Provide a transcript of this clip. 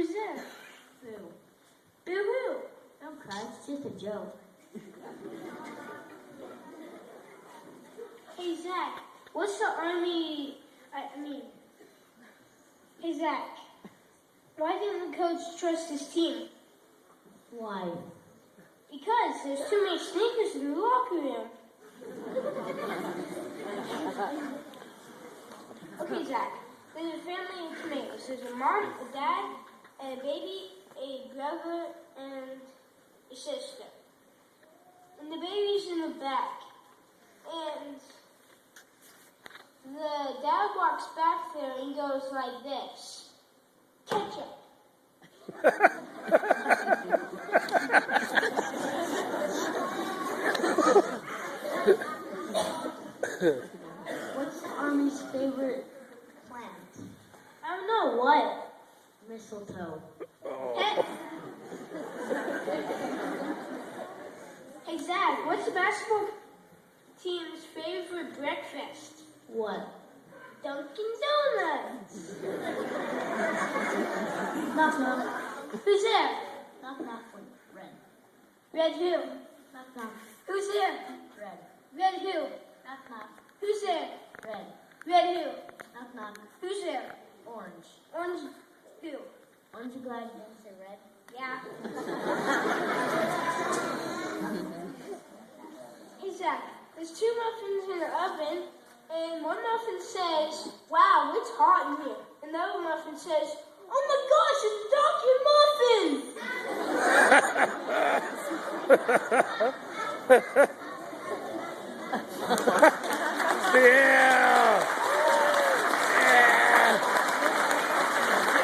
Who's there? Boo. Boo-hoo. Don't cry, it's just a joke. Hey, Zach, what's the army... Hey, Zach, why didn't the coach trust his team? Why? Because there's too many sneakers in the locker room. Okay, Zach, there's a family of tomatoes. There's a mom, a dad, a baby, a brother, and a sister. And the baby's in the back. And the dad walks back there and goes like this. Ketchup. What's the Army's favorite plant? I don't know what. Mistletoe. Hey, hey Zach, what's the basketball team's favorite breakfast? What? Dunkin' Donuts. Knock knock. Who's there? Knock knock. Red. Red who? Knock knock. Who's there? Red. Red who? Knock knock. Who's there? Red. Red who? Knock knock. Who's there? Orange. Orange who? Aren't you glad you didn't say red? Yeah. Hey Zach, there's 2 muffins in the oven, and one muffin says, "Wow, it's hot in here." And the other muffin says, "Oh my gosh, it's Dunkin' Muffin!" Yeah.